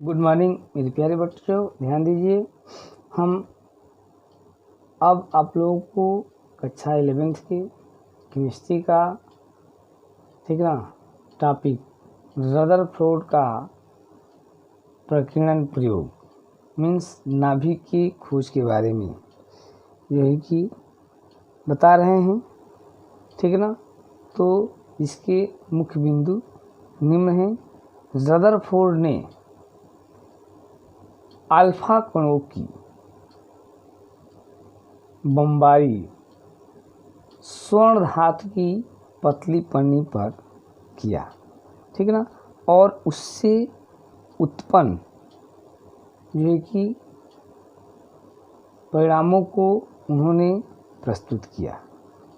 Good morning मेरे प्यारे बच्चों, ध्यान दीजिए। हम अब आप लोगों को कक्षा 11th की केमिस्ट्री का, ठीक ना, टॉपिक रदरफोर्ड का प्रकीर्णन प्रयोग मीन्स नाभिक की खोज के बारे में जो है कि बता रहे हैं, ठीक है ना। तो इसके मुख्य बिंदु निम्न हैं। रदरफोर्ड ने अल्फा कणों की बमबारी स्वर्ण धातु की पतली पन्नी पर किया, ठीक है ना, और उससे उत्पन्न जो है कि परिणामों को उन्होंने प्रस्तुत किया।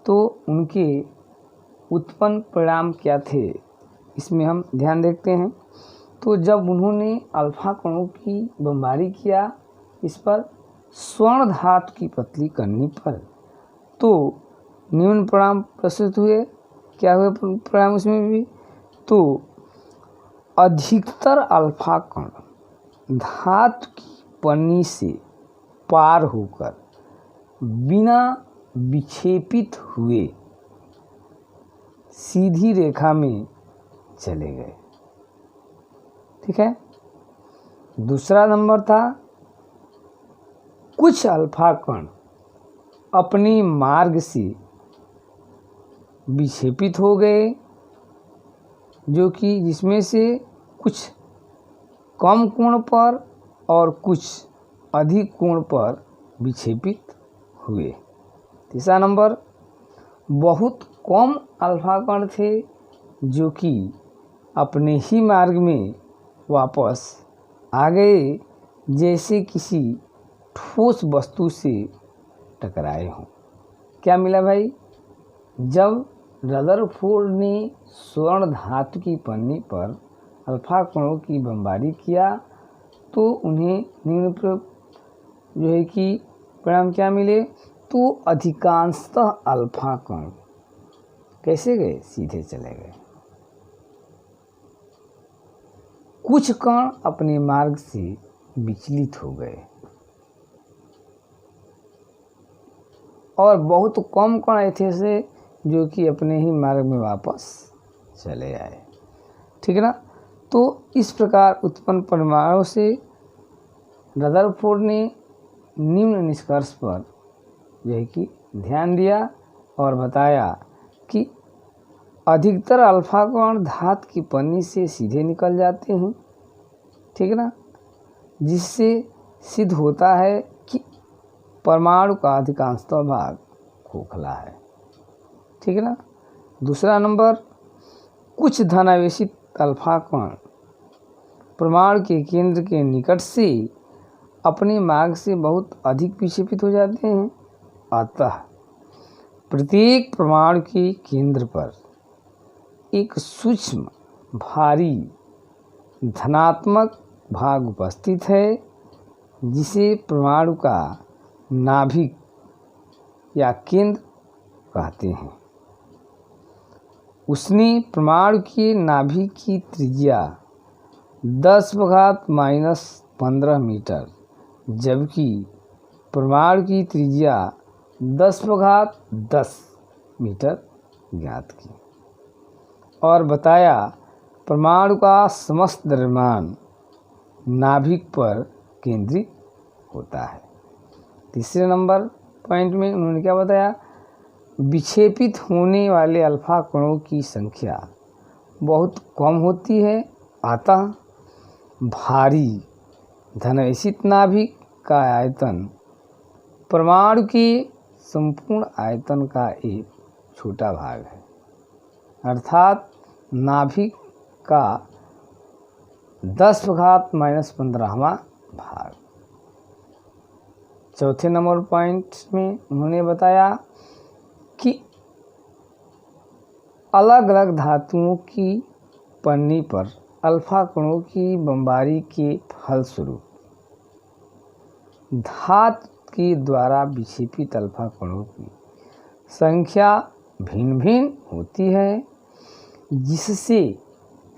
तो उनके उत्पन्न परिणाम क्या थे, इसमें हम ध्यान देखते हैं। तो जब उन्होंने अल्फा कणों की बमबारी किया इस पर स्वर्ण धातु की पतली कन्नी पर, तो निम्न परिणाम प्रस्तुत हुए। क्या हुए परिणाम उसमें भी? तो अधिकतर अल्फा कण धातु की पन्नी से पार होकर बिना विक्षेपित हुए सीधी रेखा में चले गए, ठीक है। दूसरा नंबर था, कुछ अल्फा कण अपने मार्ग से विक्षेपित हो गए, जो कि जिसमें से कुछ कम कोण पर और कुछ अधिक कोण पर विक्षेपित हुए। तीसरा नंबर, बहुत कम अल्फा कण थे जो कि अपने ही मार्ग में वापस आ गए, जैसे किसी ठोस वस्तु से टकराए हों। क्या मिला भाई? जब रदरफोर्ड ने स्वर्ण धातु की पन्नी पर अल्फा कणों की बमबारी किया तो उन्हें निम्न जो है कि परिणाम क्या मिले? तो अधिकांशतः अल्फा कण कैसे गए? सीधे चले गए। कुछ कण अपने मार्ग से विचलित हो गए और बहुत कम कण ऐसे जो कि अपने ही मार्ग में वापस चले आए, ठीक है ना। तो इस प्रकार उत्पन्न परिणामों से रदरफोर्ड ने निम्न निष्कर्ष पर जो है कि ध्यान दिया और बताया कि अधिकतर अल्फा कण धातु की पन्नी से सीधे निकल जाते हैं, ठीक है ना, जिससे सिद्ध होता है कि परमाणु का अधिकांशतः भाग खोखला है, ठीक है ना। दूसरा नंबर, कुछ धनावेशित अल्फा कण परमाणु के केंद्र के निकट से अपने मार्ग से बहुत अधिक विक्षेपित हो जाते हैं। अतः प्रत्येक परमाणु के केंद्र पर एक सूक्ष्म भारी धनात्मक भाग उपस्थित है, जिसे परमाणु का नाभिक या केंद्र कहते हैं। उसने परमाणु के नाभिक की त्रिज्या 10⁻⁻15 मीटर जबकि परमाणु की त्रिज्या 10⁻10 मीटर ज्ञात की और बताया परमाणु का समस्त द्रव्यमान नाभिक पर केंद्रित होता है। तीसरे नंबर पॉइंट में उन्होंने क्या बताया? विक्षेपित होने वाले अल्फा कणों की संख्या बहुत कम होती है, अतः भारी धनावेशित नाभिक का आयतन परमाणु के संपूर्ण आयतन का एक छोटा भाग है, अर्थात नाभिक का 10⁻⁻15वां भाग। चौथे नंबर पॉइंट में उन्होंने बताया कि अलग अलग धातुओं की पन्नी पर अल्फा कणों की बमबारी के फलस्वरूप धातु के द्वारा विक्षेपित अल्फा कणों की संख्या भिन्न भिन्न होती है, जिससे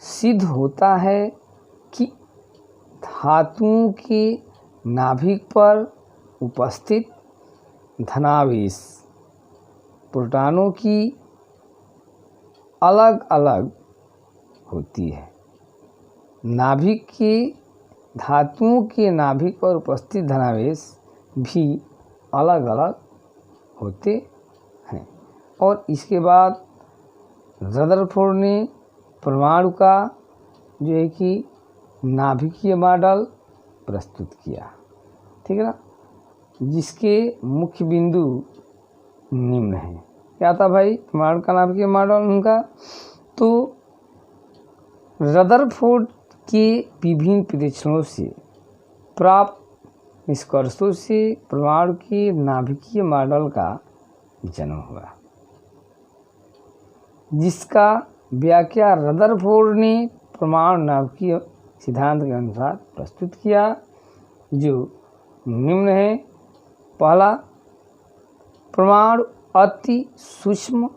सिद्ध होता है कि धातुओं के नाभिक पर उपस्थित धनावेश प्रोटॉनों की अलग अलग होती है। नाभिक के धातुओं के नाभिक पर उपस्थित धनावेश भी अलग अलग होते हैं। और इसके बाद रदरफोर्ड ने परमाणु का जो है कि नाभिकीय मॉडल प्रस्तुत किया, ठीक है ना, जिसके मुख्य बिंदु निम्न हैं। क्या था भाई परमाणु का नाभिकीय मॉडल उनका? तो रदरफोर्ड के विभिन्न परीक्षणों से प्राप्त निष्कर्षों से परमाणु के नाभिकीय मॉडल का जन्म हुआ, जिसका व्याख्या रदरफोर्ड ने परमाणु नाभिकीय सिद्धांत के अनुसार प्रस्तुत किया, जो निम्न है। पहला, परमाणु अति सूक्ष्म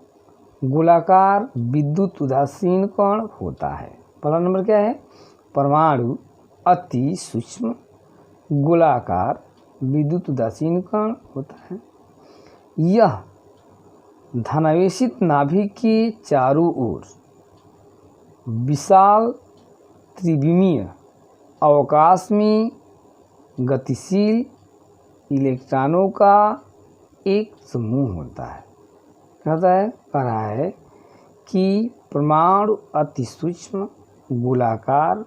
गोलाकार विद्युत उदासीन कण होता है। पहला नंबर क्या है? परमाणु अति सूक्ष्म गोलाकार विद्युत उदासीन कण होता है। यह धनावेशित नाभिक के चारों ओर विशाल त्रिविमीय अवकाश में गतिशील इलेक्ट्रॉनों का एक समूह होता है। कहता है कह रहा है कि परमाणु अति सूक्ष्म गोलाकार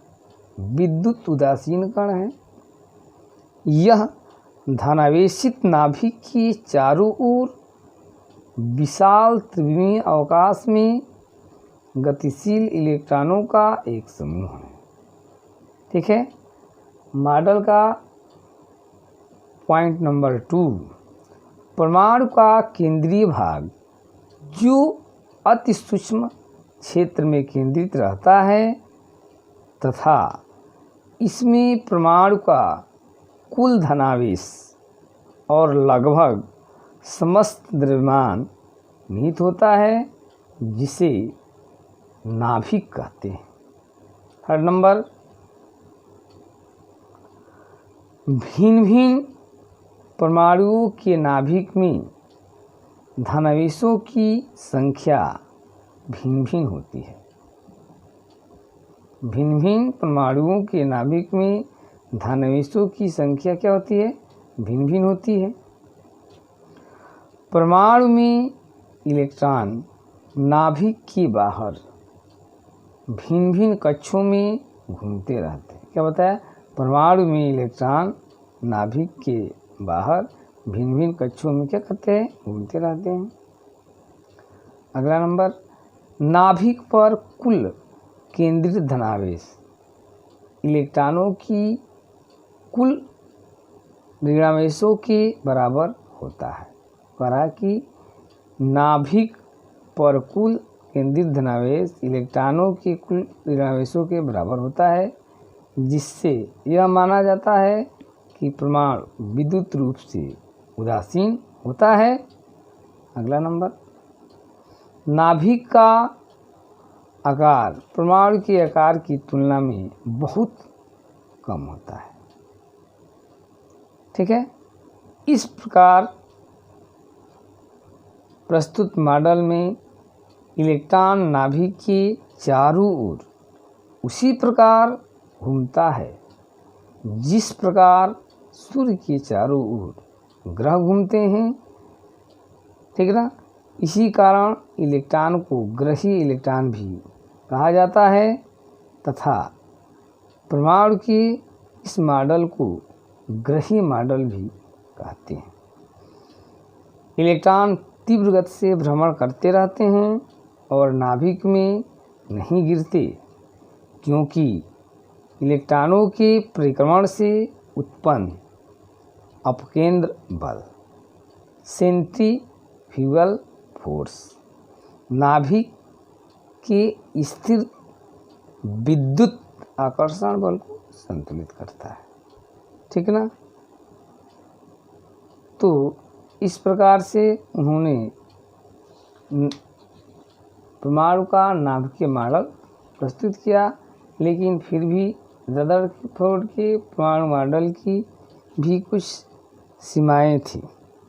विद्युत उदासीन कण है। यह धनावेशित नाभिक के चारों ओर विशाल त्रिविमीय अवकाश में गतिशील इलेक्ट्रॉनों का एक समूह है। ठीक है। मॉडल का पॉइंट नंबर 2, परमाणु का केंद्रीय भाग जो अति सूक्ष्म क्षेत्र में केंद्रित रहता है तथा इसमें परमाणु का कुल धनावेश और लगभग समस्त द्रव्यमान निहित होता है, जिसे नाभिक कहते हैं। थर्ड नंबर, भिन्न भिन्न परमाणुओं के नाभिक में धनावेशों की संख्या भिन्न भिन्न होती है। भिन्न भिन्न परमाणुओं के नाभिक में धनावेशों की संख्या क्या होती है? भिन्न भिन्न होती है। परमाणु में इलेक्ट्रॉन नाभिक के बाहर भिन्न भिन्न कक्षों में घूमते रहते हैं। क्या बताया? परमाणु में इलेक्ट्रॉन नाभिक के बाहर भिन्न भिन्न कक्षों में क्या करते हैं? घूमते रहते हैं। अगला नंबर, नाभिक पर कुल केंद्रित धनावेश इलेक्ट्रॉनों की कुल ऋणावेशों के बराबर होता है। कहा कि नाभिक पर कुल केंद्रित धनावेश इलेक्ट्रॉनों के कुल ऋणावेशों के बराबर होता है, जिससे यह माना जाता है कि परमाणु विद्युत रूप से उदासीन होता है। अगला नंबर, नाभिक का आकार परमाणु के आकार की तुलना में बहुत कम होता है। ठीक है। इस प्रकार प्रस्तुत मॉडल में इलेक्ट्रॉन नाभिक के चारों ओर उसी प्रकार घूमता है जिस प्रकार सूर्य के चारों ओर ग्रह घूमते हैं। ठीक है ना। इसी कारण इलेक्ट्रॉन को ग्रही इलेक्ट्रॉन भी कहा जाता है तथा परमाणु के इस मॉडल को ग्रही मॉडल भी कहते हैं। इलेक्ट्रॉन तीव्र गति से भ्रमण करते रहते हैं और नाभिक में नहीं गिरते, क्योंकि इलेक्ट्रॉनों के परिक्रमण से उत्पन्न अपकेंद्र बल सेंट्रीफ्यूगल फोर्स नाभिक के स्थिर विद्युत आकर्षण बल को संतुलित करता है। ठीक है ना। तो इस प्रकार से उन्होंने परमाणु का नाभिकीय मॉडल प्रस्तुत किया, लेकिन फिर भी रदरफोर्ड के परमाणु मॉडल की भी कुछ सीमाएं थी।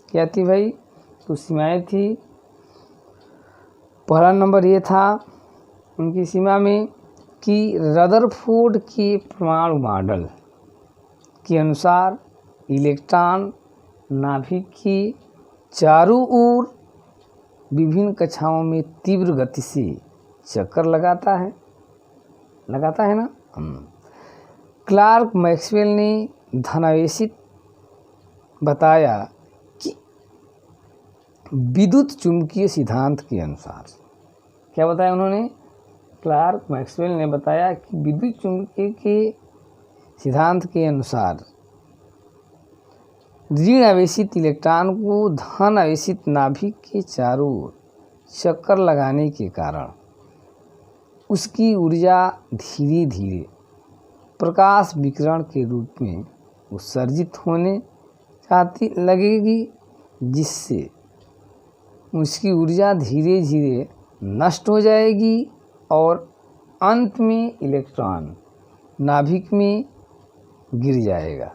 क्या थी भाई? तो सीमाएं थी, पहला नंबर ये था उनकी सीमा में कि रदरफोर्ड के परमाणु मॉडल के अनुसार इलेक्ट्रॉन नाभिक की चारों ओर विभिन्न कक्षाओं में तीव्र गति से चक्कर लगाता है ना। क्लार्क मैक्सवेल ने धनावेशित बताया कि विद्युत चुंबकीय सिद्धांत के अनुसार, क्या बताया उन्होंने? क्लार्क मैक्सवेल ने बताया कि विद्युत चुंबकीय के सिद्धांत के अनुसार ऋण आवेशित इलेक्ट्रॉन को धन आवेशित नाभिक के चारों ओर चक्कर लगाने के कारण उसकी ऊर्जा धीरे धीरे प्रकाश विकिरण के रूप में उत्सर्जित होने लगेगी, जिससे उसकी ऊर्जा धीरे धीरे नष्ट हो जाएगी और अंत में इलेक्ट्रॉन नाभिक में गिर जाएगा,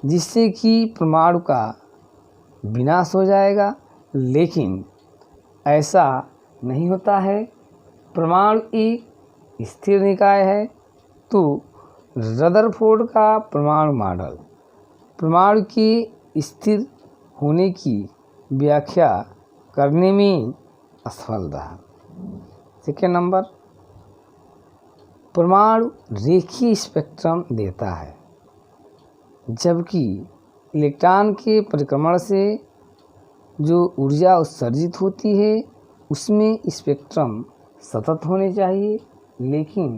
जिससे कि परमाणु का विनाश हो जाएगा। लेकिन ऐसा नहीं होता है। परमाणु एक स्थिर निकाय है। तो रदरफोर्ड का परमाणु मॉडल परमाणु के स्थिर होने की व्याख्या करने में असफल रहा। सेकेंड नंबर, परमाणु रेखीय स्पेक्ट्रम देता है, जबकि इलेक्ट्रॉन के परिक्रमण से जो ऊर्जा उत्सर्जित होती है उसमें स्पेक्ट्रम सतत होने चाहिए। लेकिन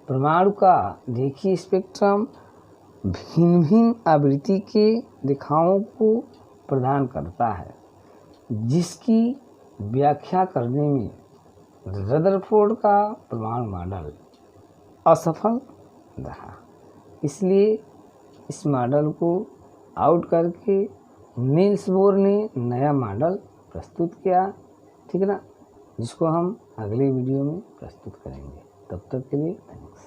परमाणु का रेखीय स्पेक्ट्रम भिन्न भिन्न आवृत्ति के रेखाओं को प्रदान करता है, जिसकी व्याख्या करने में रदरफोर्ड का परमाणु मॉडल असफल रहा। इसलिए इस मॉडल को आउट करके नील्स बोर ने नया मॉडल प्रस्तुत किया, ठीक है ना, जिसको हम अगले वीडियो में प्रस्तुत करेंगे। तब तक के लिए थैंक्स।